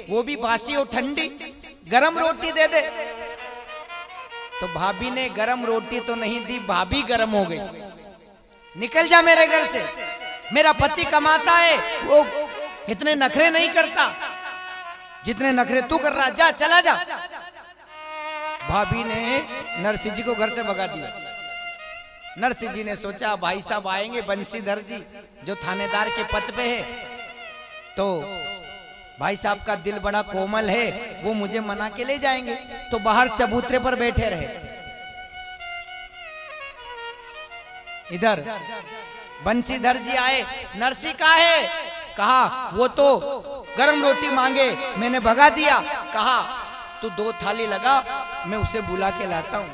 वो भी बासी और ठंडी, गरम रोटी दे दे। तो भाभी ने गरम रोटी तो नहीं दी, भाभी गरम हो गई। निकल जा मेरे घर से, मेरा पति कमाता है, वो इतने नखरे नहीं करता जितने नखरे तू कर रहा, जा चला जा। भाभी ने नरसिंह जी को घर से भगा दिया। नरसिंह जी ने सोचा भाई साहब आएंगे, बंसीधर जी जो थानेदार के पद पे है, तो भाई साहब का दिल बड़ा कोमल है, वो मुझे मना के ले जाएंगे। तो बाहर चबूतरे पर बैठे रहे। इधर बंसीधर जी आए, नरसिंह का है? कहा वो तो गरम रोटी मांगे, मैंने भगा दिया। कहा तू 2 थाली लगा, मैं उसे बुला के लाता हूं।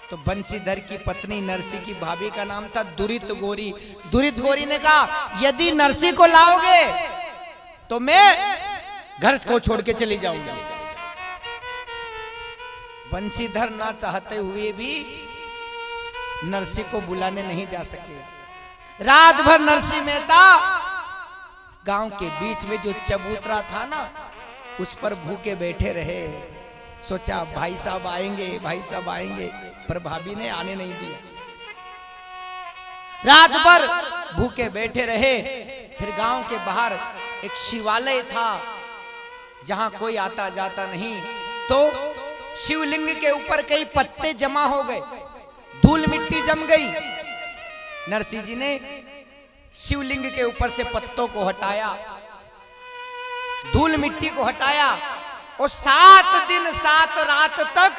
तो बंसीधर की पत्नी नरसिंह की भाभी का नाम था दुरित गौरी। दुरित गौरी ने कहा यदि नरसिंह को लाओगे तो मैं घर को छोड़ के चली जाऊंगी। बंसीधर ना चाहते हुए भी नरसिंह को बुलाने नहीं जा सके। रात भर नरसिंह मेहता गांव के बीच में जो चबूतरा था ना, उस पर भूखे बैठे रहे। सोचा भाई साहब आएंगे, भाई साहब आएंगे, पर भाभी ने आने नहीं दिया। रात भर भूखे बैठे रहे। फिर गांव के बाहर एक शिवालय था जहां कोई आता जाता नहीं। तो शिवलिंग के ऊपर कई पत्ते जमा हो गए, धूल मिट्टी जम गई। नरसिंह जी ने शिवलिंग के ऊपर से पत्तों को हटाया, धूल मिट्टी को हटाया, और 7 दिन 7 रात तक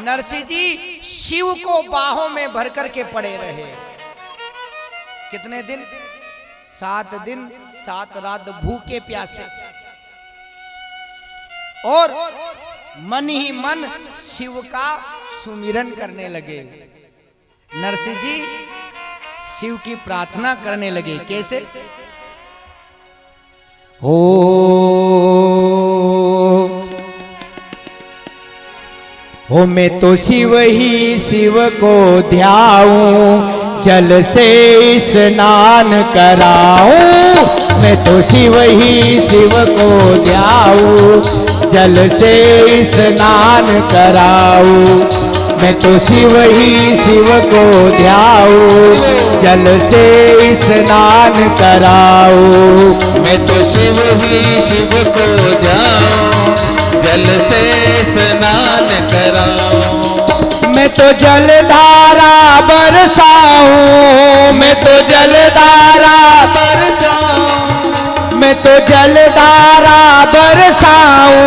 नरसिंह जी शिव को बाहों में भर करके पड़े रहे। कितने दिन? 7 दिन 7 रात भूखे प्यासे, और मन ही मन शिव का सुमिरन करने लगे। नरसिंह जी शिव की प्रार्थना करने लगे। कैसे? हो मैं तो शिव ही शिव को ध्याऊं, जल से स्नान कराऊं। मैं तो शिव ही शिव को ध्याऊं, जल से स्नान कराऊं। मैं तो शिव ही शिव को ध्याऊं, जल से स्नान कराऊं। मैं तो शिव ही शिव को ध्याऊं, जल से स्नान कराऊं। मैं तो जलधारा बरसाऊं, मैं तो जलधारा बरसाऊं। मैं तो जलधारा बरसाऊं,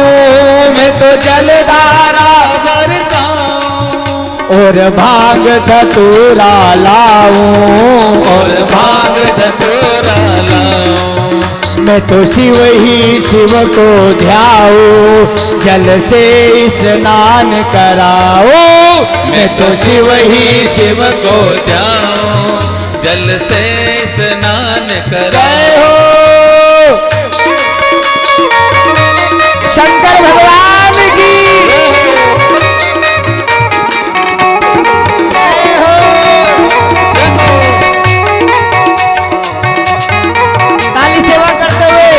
मैं तो जलधारा बरसाऊं। और भाग धतूरा लाऊं, और भाग धतूरा लाऊं। मैं तो शिव ही शिव को ध्याऊं, जल से स्नान कराऊं। मैं तो शिव ही शिव को ध्याऊं, जल से स्नान कराऊं। शंकर भगवान की ताली सेवा करते हुए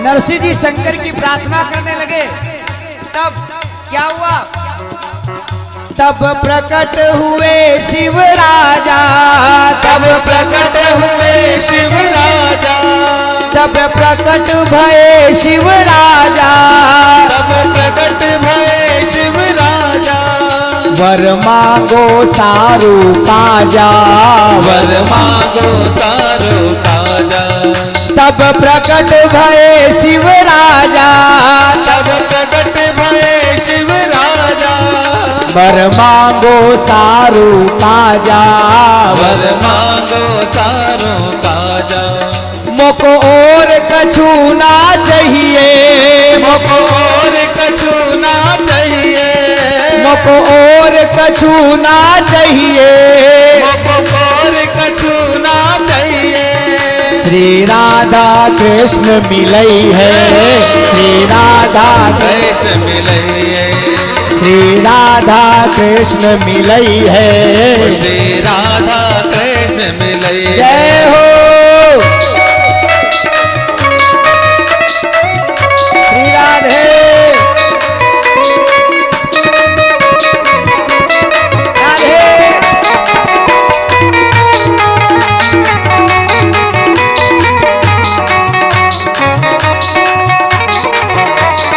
नरसिंह जी शंकर की प्रार्थना करने लगे, तब क्या हुआ? तब प्रकट हुए शिव राजा, तब प्रकट हुए शिव राजा। तब प्रकट भये शिव राजा, तब प्रकट भये शिव राजा। वर मांगो सारू काजा, वर मांगो सारू काजा। तब प्रकट भये शिव राजा, तब प्रकट भये शिव राजा। वर मांगो सारू काजा, वर मांगो मोको और कछु ना चाहिए, मोको और कछु ना चाहिए। श्री राधा कृष्ण मिलई है, श्री राधा कृष्ण मिलई है, श्री राधा कृष्ण मिलई है, श्री राधा कृष्ण मिलई है। जय हो श्री राधे।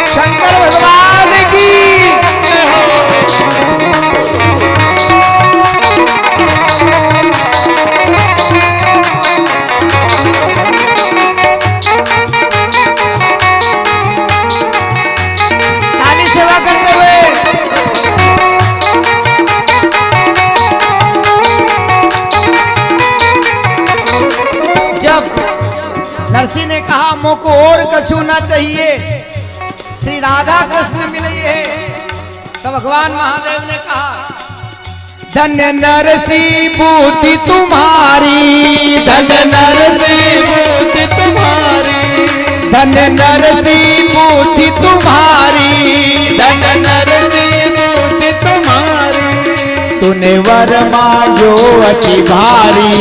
शंकर भगवान की ताली सेवा करते हुए जब नरसिंह ने कहा मोको और कछु ना चाहिए, श्री राधा कृष्ण मिले है, तो भगवान महादेव ने कहा धन्य नरसिंह बुद्धि तुम्हारी, धन्य नरसिंह बुद्धि तुम्हारी, धन्य नरसिंह बुद्धि तुम्हारी, धन्य नरसिंह बुद्धि तुम्हारी। तूने वर मांगो अति भारी,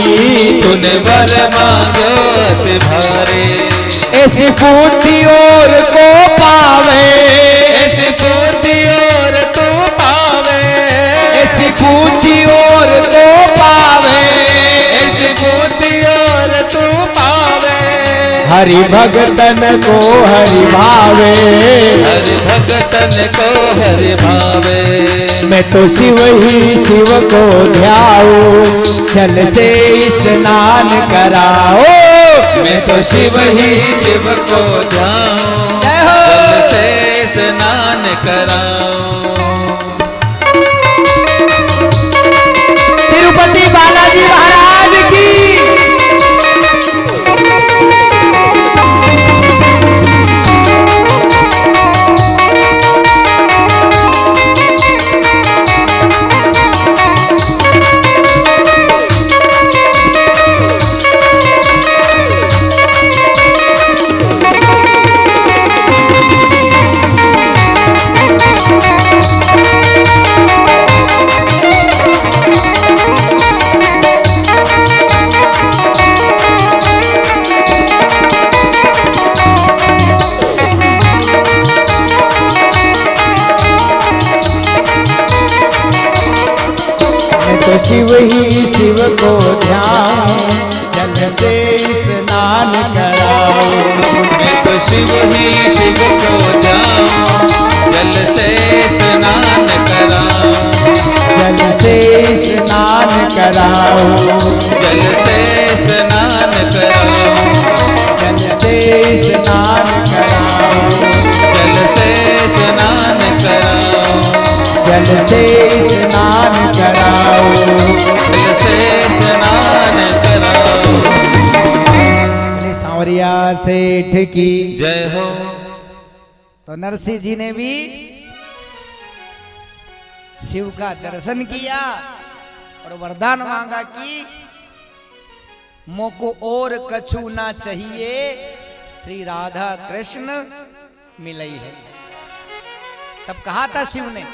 तूने वर मांगो अति भारी, ऐसी बुद्धि और को पावे, ऐसी बुद्धि और तू पावे, ऐसी बुद्धि और को पावे, ऐसी बुद्धि और तू पावे। हरि भगतन को हरि भावे, हरि भगतन को हरि भावे। मैं तो शिव ही शिव को ध्याऊं, जल से स्नान कराओ, मैं तो शिव ही शिव को ध्याऊं, जय हो। जल से स्नान कराऊं। तिरुपति बालाजी महाराज की शिव ही शिव को ध्यान, जल से स्नान कराओ, मैं तो शिव ही शिव को ध्याऊं, जल से स्नान कराऊं, जल से स्नान कराओ, जल से स्नान कराऊं, जल से स्नान कराओ, जल से स्नान कराऊं, जल से स्नान कराओ, जल से स्नान कराऊं। बोले सांवरिया सेठ की। जय हो। तो नरसिंह जी ने भी शिव का दर्शन किया और वरदान मांगा कि मोको और कछु ना चाहिए, श्री राधा कृष्ण मिलई है। तब कहा था शिव ने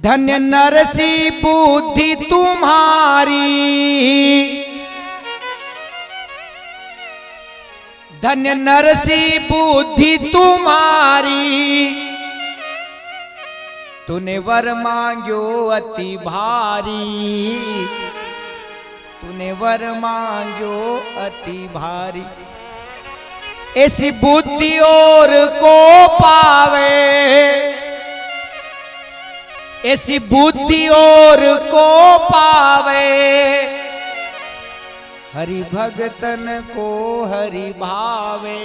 धन्य नरसिंह बुद्धि तुम्हारी, धन्य नरसिंह बुद्धि तुम्हारी, तूने वर मांग्यो अति भारी, तूने वर मांग्यो अति भारी। ऐसी बुद्धि और को पावे, ऐसी बुद्धि और को पावे, हरि भगतन को हरि भावे,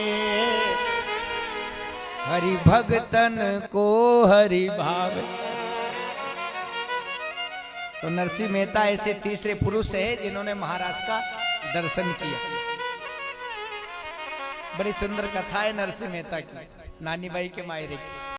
हरि भगतन को हरि भावे। तो नरसिंह मेहता ऐसे तीसरे पुरुष है जिन्होंने महाराज का दर्शन किया। बड़ी सुंदर कथा है नरसिंह मेहता की, नानी बाई के मायरे की।